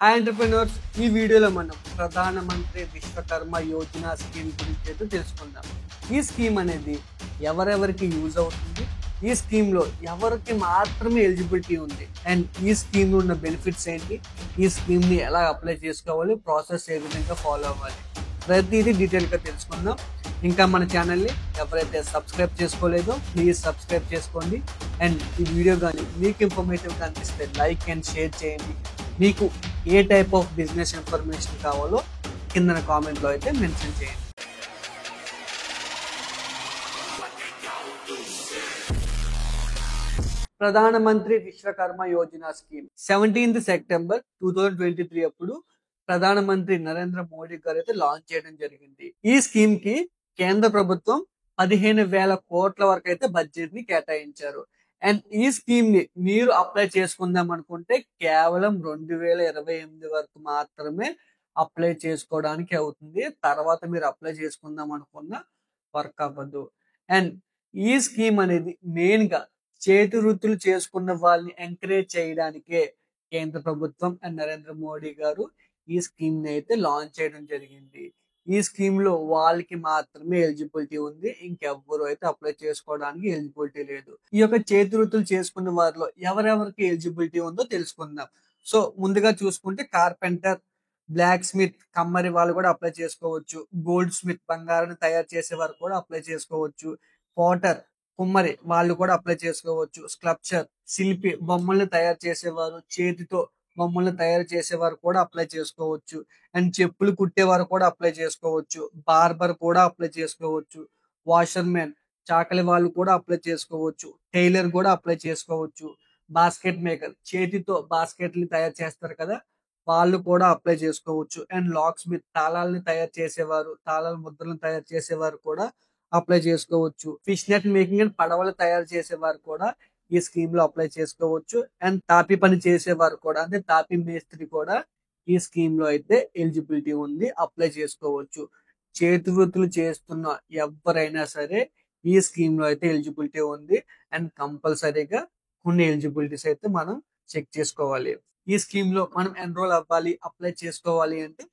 Hi entrepreneurs, ఈ వీడియోలో మనం ప్రధానమంత్రి విశ్వకర్మ యోజన స్కీమ్ గురించి అయితే తెలుసుకుందాం. ఈ స్కీమ్ అనేది ఎవరెవరికి యూజ్ అవుతుంది, ఈ స్కీమ్లో ఎవరికి మాత్రమే ఎలిజిబిలిటీ ఉంది, అండ్ ఈ స్కీమ్లో ఉన్న బెనిఫిట్స్ ఏంటి, ఈ స్కీమ్ని ఎలా అప్లై చేసుకోవాలి, ప్రాసెస్ ఏ విధంగా ఫాలో అవ్వాలి, ప్రతిదీ డీటెయిల్గా తెలుసుకుందాం. ఇంకా మన ఛానల్ని ఎవరైతే సబ్స్క్రైబ్ చేసుకోలేదో ప్లీజ్ సబ్స్క్రైబ్ చేసుకోండి. అండ్ ఈ వీడియో కానీ మీకు ఇన్ఫర్మేటివ్గా అనిపిస్తే లైక్ అండ్ షేర్ చేయండి. మీకు ఏ టైప్ ఆఫ్ బిజినెస్ ఇన్ఫర్మేషన్ కావాలో కింద కామెంట్లో అయితే మెన్షన్ చేయండి. ప్రధానమంత్రి Vishwakarma Yojana scheme 17th September 2023 అప్పుడు ప్రధానమంత్రి నరేంద్ర మోడీ గారు అయితే లాంచ్ చేయడం జరిగింది. ఈ స్కీమ్ కి కేంద్ర ప్రభుత్వం 15,000 కోట్ల వరకు అయితే బడ్జెట్ ని కేటాయించారు. అండ్ ఈ స్కీమ్ ని మీరు అప్లై చేసుకుందాం అనుకుంటే కేవలం 2028 వరకు మాత్రమే అప్లై చేసుకోవడానికి అవుతుంది. తర్వాత మీరు అప్లై చేసుకుందాం అనుకున్న వర్క్ అవ్వదు. అండ్ ఈ స్కీమ్ అనేది మెయిన్ గా చేతి వృత్తులు చేసుకున్న వాళ్ళని ఎంకరేజ్ చేయడానికే కేంద్ర ప్రభుత్వం అండ్ నరేంద్ర మోడీ గారు ఈ స్కీమ్ ని అయితే లాంచ్ చేయడం జరిగింది. ఈ స్కీమ్ లో వాళ్ళకి మాత్రమే ఎలిజిబిలిటీ ఉంది, ఇంకెవ్వరు అయితే అప్లై చేసుకోవడానికి ఎలిజిబిలిటీ లేదు. ఈ యొక్క చేతి వృత్తులు చేసుకున్న వారిలో ఎవరెవరికి ఎలిజిబిలిటీ ఉందో తెలుసుకుందాం. సో ముందుగా చూసుకుంటే కార్పెంటర్, బ్లాక్ స్మిత్, కమ్మరి వాళ్ళు కూడా అప్లై చేసుకోవచ్చు. గోల్డ్ స్మిత్, బంగారాన్ని తయారు చేసే వారు కూడా అప్లై చేసుకోవచ్చు. పోటర్, కుమ్మరి వాళ్ళు కూడా అప్లై చేసుకోవచ్చు. స్కల్ప్చర్, శిల్పి, బొమ్మల్ని తయారు చేసేవారు, చేతితో బొమ్మల్ని తయారు చేసేవారు కూడా అప్లై చేసుకోవచ్చు. అండ్ చెప్పులు కుట్టేవారు కూడా అప్లై చేసుకోవచ్చు. బార్బర్ కూడా అప్లై చేసుకోవచ్చు. వాషర్ మ్యాన్, చాకలి వాళ్ళు కూడా అప్లై చేసుకోవచ్చు. టైలర్ కూడా అప్లై చేసుకోవచ్చు. బాస్కెట్ మేకర్, చేతితో బాస్కెట్ని తయారు చేస్తారు కదా, వాళ్ళు కూడా అప్లై చేసుకోవచ్చు. అండ్ లాక్ స్మిత్, తాళాలని తయారు చేసేవారు, తాళాల ముద్రలను తయారు చేసేవారు కూడా అప్లై చేసుకోవచ్చు. ఫిష్ నెట్ మేకింగ్ అండ్ పడవలు తయారు చేసేవారు కూడా ఈ స్కీమ్ లో అప్లై చేసుకోవచ్చు. అండ్ తాపి పని చేసేవారు కూడా, అంటే తాపి మేస్త్రి కూడా ఈ స్కీమ్ లో అయితే ఎలిజిబిలిటీ ఉంది, అప్లై చేసుకోవచ్చు. చేతి వృత్తులు చేస్తున్న ఎవరైనా సరే ఈ స్కీమ్ లో అయితే ఎలిజిబిలిటీ ఉంది. అండ్ కంపల్సరీగా కొన్ని ఎలిజిబిలిటీస్ అయితే మనం చెక్ చేసుకోవాలి. ఈ స్కీమ్ లో మనం ఎన్రోల్ అవ్వాలి, అప్లై చేసుకోవాలి అంటే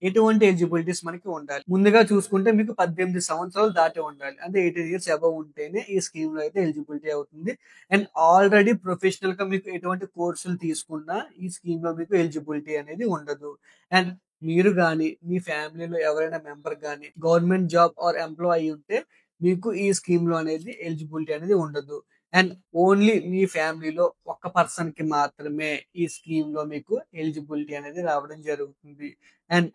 ఎటువంటి ఎలిజిబిలిటీస్ మనకి ఉండాలి. ముందుగా చూసుకుంటే మీకు 18 సంవత్సరాలు దాటి ఉండాలి, అంటే 18 years అబవ్ ఉంటేనే ఈ స్కీమ్ లో అయితే ఎలిజిబిలిటీ అవుతుంది. అండ్ ఆల్రెడీ ప్రొఫెషనల్ గా మీకు ఎటువంటి కోర్సులు తీసుకున్నా ఈ స్కీమ్ లో మీకు ఎలిజిబిలిటీ అనేది ఉండదు. అండ్ మీరు కానీ మీ ఫ్యామిలీలో ఎవరైనా మెంబర్ కానీ గవర్నమెంట్ జాబ్ ఆర్ ఎంప్లాయ్ అయి ఉంటే మీకు ఈ స్కీమ్ లో అనేది ఎలిజిబిలిటీ అనేది ఉండదు. అండ్ ఓన్లీ మీ ఫ్యామిలీలో ఒక్క పర్సన్ కి మాత్రమే ఈ స్కీమ్ లో మీకు ఎలిజిబిలిటీ అనేది రావడం జరుగుతుంది. అండ్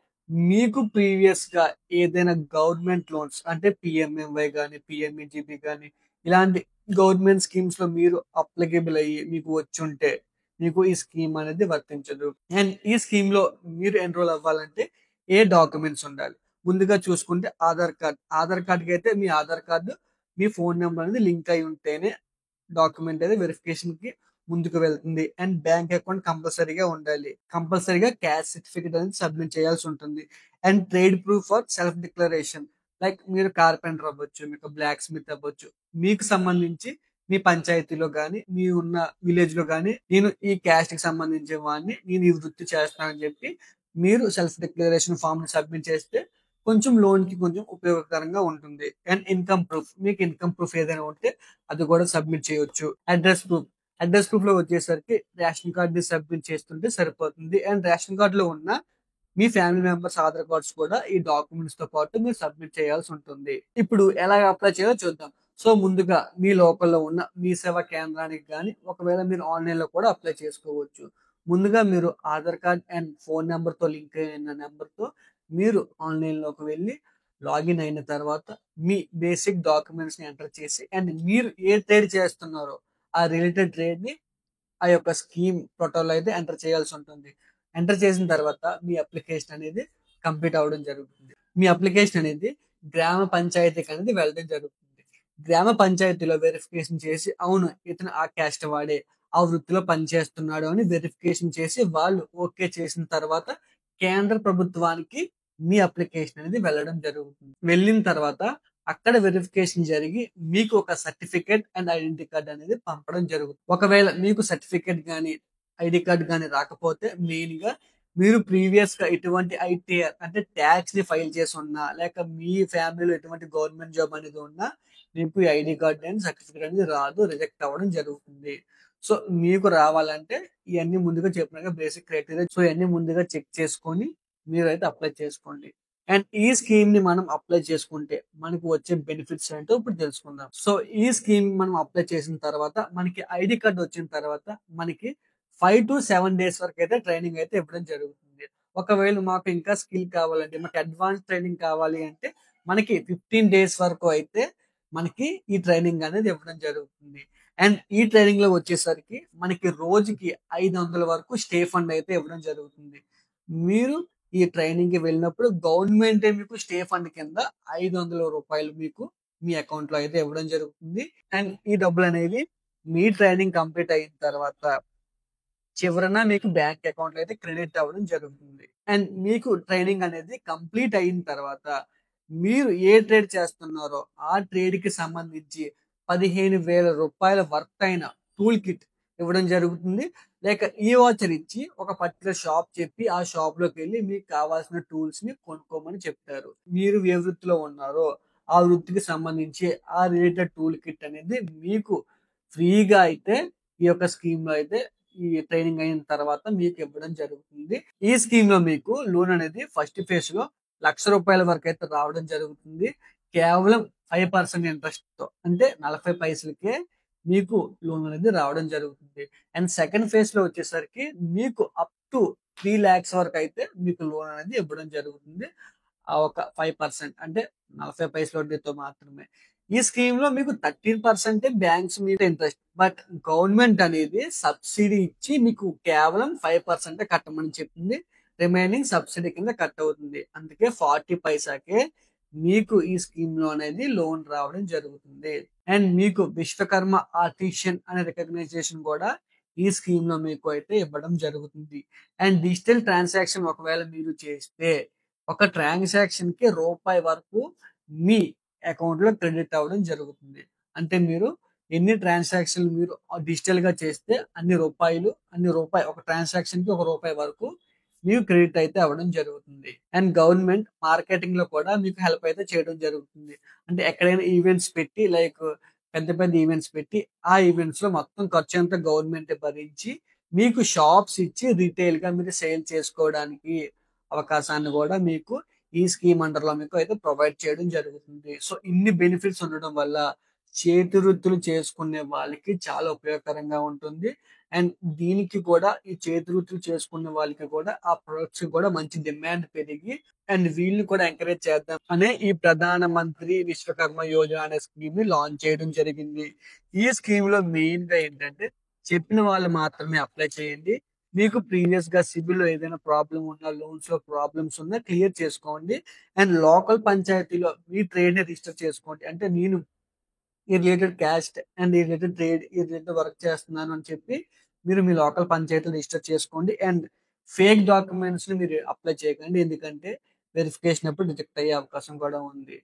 మీకు ప్రీవియస్ గా ఏదైనా గవర్నమెంట్ లోన్స్, అంటే పిఎంఎంవై కానీ పిఎంఈజీపీ కానీ ఇలాంటి గవర్నమెంట్ స్కీమ్స్ లో మీరు అప్లికేబుల్ అయ్యి మీకు వచ్చుంటే మీకు ఈ స్కీమ్ అనేది వర్తించదు. అండ్ ఈ స్కీమ్ లో మీరు ఎన్రోల్ అవ్వాలంటే ఏ డాక్యుమెంట్స్ ఉండాలి? ముందుగా చూసుకుంటే ఆధార్ కార్డ్. ఆధార్ కార్డ్ కి అయితే మీ ఆధార్ కార్డు, మీ ఫోన్ నెంబర్ అనేది లింక్ అయి ఉంటేనే డాక్యుమెంట్ అనేది వెరిఫికేషన్ కి ముందుకు వెళ్తుంది. అండ్ బ్యాంక్ అకౌంట్ కంపల్సరీగా ఉండాలి. కంపల్సరీగా క్యాష్ సర్టిఫికేట్ అనేది సబ్మిట్ చేయాల్సి ఉంటుంది. And trade proof for self declaration, like మీరు కార్పెంటర్ అవ్వచ్చు, మీకు బ్లాక్ స్మిత్ అవ్వచ్చు, మీకు సంబంధించి మీ పంచాయతీలో కానీ మీ ఉన్న విలేజ్ లో కానీ నేను ఈ క్యాస్ట్ కి సంబంధించిన వాడిని, నేను ఈ వృత్తి చేస్తానని చెప్పి మీరు సెల్ఫ్ డిక్లరేషన్ ఫామ్ ని సబ్మిట్ చేస్తే కొంచెం లోన్ కి కొంచెం ఉపయోగకరంగా ఉంటుంది. అండ్ ఇన్కమ్ ప్రూఫ్, మీకు ఇన్కమ్ ప్రూఫ్ ఏదైనా ఉంటే అది కూడా సబ్మిట్ చేయొచ్చు. అడ్రస్ ప్రూఫ్ లో వచ్చేసరికి రేషన్ కార్డ్ ని సబ్మిట్ చేస్తుంటే సరిపోతుంది. అండ్ రేషన్ కార్డ్ లో ఉన్న మీ ఫ్యామిలీ మెంబర్స్ ఆధార్ కార్డ్స్ కూడా ఈ డాక్యుమెంట్స్ తో పాటు మీరు సబ్మిట్ చేయాల్సి ఉంటుంది. ఇప్పుడు ఎలా అప్లై చేయాలో చూద్దాం. సో ముందుగా మీ లోకల్లో ఉన్న మీ సేవా కేంద్రానికి కానీ, ఒకవేళ మీరు ఆన్లైన్ లో కూడా అప్లై చేసుకోవచ్చు. ముందుగా మీరు Aadhaar card and phone number తో లింక్ అయిన నెంబర్ తో మీరు ఆన్లైన్ లోకి వెళ్ళి లాగిన్ అయిన తర్వాత మీ బేసిక్ డాక్యుమెంట్స్ ని ఎంటర్ చేసి, అండ్ మీరు ఏ ట్రేడ్ చేస్తున్నారో ఆ రిలేటెడ్ ట్రేడ్ ని ఆ యొక్క స్కీమ్ పోర్టల్ అయితే ఎంటర్ చేయాల్సి ఉంటుంది. ఎంటర్ చేసిన తర్వాత మీ అప్లికేషన్ అనేది కంప్లీట్ అవ్వడం జరుగుతుంది. మీ అప్లికేషన్ అనేది గ్రామ పంచాయతీకి అనేది వెళ్ళడం జరుగుతుంది. గ్రామ పంచాయతీలో వెరిఫికేషన్ చేసి అవును ఇతను ఆ క్యాస్ట్ వాడే, ఆ వృత్తిలో పనిచేస్తున్నాడు అని వెరిఫికేషన్ చేసి వాళ్ళు ఓకే చేసిన తర్వాత కేంద్ర ప్రభుత్వానికి మీ అప్లికేషన్ అనేది వెళ్ళడం జరుగుతుంది. వెళ్ళిన తర్వాత అక్కడ వెరిఫికేషన్ జరిగి మీకు ఒక సర్టిఫికేట్ అండ్ ఐడెంటిటీ కార్డ్ అనేది పంపడం జరుగుతుంది. ఒకవేళ మీకు సర్టిఫికేట్ గానీ ఐడి కార్డ్ గానీ రాకపోతే మెయిన్ గా మీరు ప్రీవియస్ గా ఎటువంటి ఐటీఆర్ అంటే ట్యాక్స్ ని ఫైల్ చేసి ఉన్నా, లేక మీ ఫ్యామిలీలో ఎటువంటి గవర్నమెంట్ జాబ్ అనేది ఉన్నా, మీకు ఈ ఐడి కార్డ్ అండ్ సర్టిఫికేట్ అనేది రాదు, రిజెక్ట్ అవ్వడం జరుగుతుంది. సో మీకు రావాలంటే ఇవన్నీ ముందుగా చెప్పినాక బేసిక్ క్రైటీరియా, సో ఇవన్నీ ముందుగా చెక్ చేసుకొని మీరైతే అప్లై చేసుకోండి. అండ్ ఈ స్కీమ్ ని మనం అప్లై చేసుకుంటే మనకు వచ్చే బెనిఫిట్స్ ఏంటో ఇప్పుడు తెలుసుకుందాం. సో ఈ స్కీమ్ మనం అప్లై చేసిన తర్వాత మనకి ఐడి కార్డ్ వచ్చిన తర్వాత మనకి 5 to 7 days వరకు అయితే ట్రైనింగ్ అయితే ఇవ్వడం జరుగుతుంది. ఒకవేళ మాకు ఇంకా స్కిల్ కావాలంటే, మాకు అడ్వాన్స్ ట్రైనింగ్ కావాలి అంటే మనకి 15 days వరకు అయితే మనకి ఈ ట్రైనింగ్ అనేది ఇవ్వడం జరుగుతుంది. అండ్ ఈ ట్రైనింగ్ లో వచ్చేసరికి మనకి రోజుకి 500 వరకు స్టే ఫండ్ అయితే ఇవ్వడం జరుగుతుంది. మీరు ఈ ట్రైనింగ్ కి వెళ్ళినప్పుడు గవర్నమెంట్ మీకు స్టే ఫండ్ కింద 500 రూపాయలు మీకు మీ అకౌంట్ లో అయితే ఇవ్వడం జరుగుతుంది. అండ్ ఈ డబ్బులు అనేవి మీ ట్రైనింగ్ కంప్లీట్ అయిన తర్వాత చివరన మీకు బ్యాంక్ అకౌంట్ లో అయితే క్రెడిట్ అవ్వడం జరుగుతుంది. అండ్ మీకు ట్రైనింగ్ అనేది కంప్లీట్ అయిన తర్వాత మీరు ఏ ట్రేడ్ చేస్తున్నారో ఆ ట్రేడ్ కి సంబంధించి 15,000 రూపాయల వర్త్ అయిన టూల్ కిట్ ఇవ్వడం జరుగుతుంది. లేక ఈ వాచర్ ఇచ్చి ఒక పర్టికులర్ షాప్ చెప్పి ఆ షాప్ లోకి వెళ్ళి మీకు కావాల్సిన టూల్స్ ని కొనుక్కోమని చెప్తారు. మీరు ఏ వృత్తిలో ఉన్నారో ఆ వృత్తికి సంబంధించి ఆ రిలేటెడ్ టూల్ కిట్ అనేది మీకు ఫ్రీగా అయితే ఈ యొక్క స్కీమ్ లో అయితే ఈ ట్రైనింగ్ అయిన తర్వాత మీకు ఇవ్వడం జరుగుతుంది. ఈ స్కీమ్ లో మీకు లోన్ అనేది ఫస్ట్ ఫేజ్ లో ₹1,00,000 వరకు అయితే రావడం జరుగుతుంది. కేవలం 5% ఇంట్రెస్ట్ తో, అంటే 40 పైసలకే మీకు లోన్ అనేది రావడం జరుగుతుంది. అండ్ సెకండ్ ఫేజ్ లో వచ్చేసరికి మీకు అప్ టు 3 lakhs వరకు అయితే మీకు లోన్ అనేది ఇవ్వడం జరుగుతుంది. ఆ ఒక 5% అంటే 40 పైసల వడ్డీతో మాత్రమే. ఈ స్కీమ్ లో మీకు 13% బ్యాంక్స్ మీద ఇంట్రెస్ట్, బట్ గవర్నమెంట్ అనేది సబ్సిడీ ఇచ్చి మీకు కేవలం 5% కట్టమని చెప్తుంది. రిమైనింగ్ సబ్సిడీ కింద కట్ అవుతుంది. అందుకే 40 పైసాకే మీకు ఈ స్కీమ్ లో అనేది లోన్ రావడం జరుగుతుంది. అండ్ మీకు విశ్వకర్మ ఆర్టిషన్ అనే రికగ్నైజేషన్ కూడా ఈ స్కీమ్ లో మీకు అయితే ఇవ్వడం జరుగుతుంది. అండ్ డిజిటల్ ట్రాన్సాక్షన్ ఒకవేళ మీరు చేస్తే ఒక ట్రాన్సాక్షన్ కి రూపాయి వరకు మీ అకౌంట్ లో క్రెడిట్ అవ్వడం జరుగుతుంది. అంటే మీరు ఎన్ని ట్రాన్సాక్షన్ మీరు డిజిటల్ గా చేస్తే అన్ని రూపాయి ఒక ట్రాన్సాక్షన్ కి ₹1 వరకు మీకు క్రెడిట్ అయితే అవ్వడం జరుగుతుంది. అండ్ గవర్నమెంట్ మార్కెటింగ్ లో కూడా మీకు హెల్ప్ అయితే చేయడం జరుగుతుంది. అంటే ఎక్కడైనా ఈవెంట్స్ పెట్టి, లైక్ పెద్ద పెద్ద ఈవెంట్స్ పెట్టి ఆ ఈవెంట్స్ లో మొత్తం ఖర్చు అంతా గవర్నమెంట్ భరించి మీకు షాప్స్ ఇచ్చి రిటైల్ గా మీరు సేల్ చేసుకోవడానికి అవకాశాన్ని కూడా మీకు ఈ స్కీమ్ అండర్ లో మీకు అయితే ప్రొవైడ్ చేయడం జరుగుతుంది. సో ఇన్ని బెనిఫిట్స్ ఉండడం వల్ల చేతి వృత్తులు చేసుకునే వాళ్ళకి చాలా ఉపయోగకరంగా ఉంటుంది. అండ్ దీనికి కూడా ఈ చేతి వృత్తులు చేసుకునే వాళ్ళకి కూడా ఆ ప్రొడక్ట్స్ కూడా మంచి డిమాండ్ పెరిగి అండ్ వీళ్ళు కూడా ఎంకరేజ్ చేద్దాం అనే ఈ ప్రధాన మంత్రి విశ్వకర్మ యోజన అనే స్కీమ్ ని లాంచ్ చేయడం జరిగింది. ఈ స్కీమ్ లో మెయిన్ గా ఏంటంటే చెప్పిన వాళ్ళు మాత్రమే అప్లై చేయండి. మీకు ప్రీవియస్ గా సిబిల్ లో ఏదైనా ప్రాబ్లం ఉన్నా, లోన్స్ లో ప్రాబ్లమ్స్ ఉన్నా క్లియర్ చేసుకోండి. అండ్ లోకల్ పంచాయతీలో మీ ట్రేడ్ ని రిజిస్టర్ చేసుకోండి. అంటే నేను ఈ రిలేటెడ్ క్యాస్ట్ అండ్ ఈ రిలేటెడ్ ట్రేడ్ ఈ రిలేటెడ్ వర్క్ చేస్తున్నాను అని చెప్పి మీరు మీ లోకల్ పంచాయతీలో రిజిస్టర్ చేసుకోండి. అండ్ ఫేక్ డాక్యుమెంట్స్ ని మీరు అప్లై చేయకండి, ఎందుకంటే వెరిఫికేషన్ అప్పుడు రిజెక్ట్ అయ్యే అవకాశం కూడా ఉంది.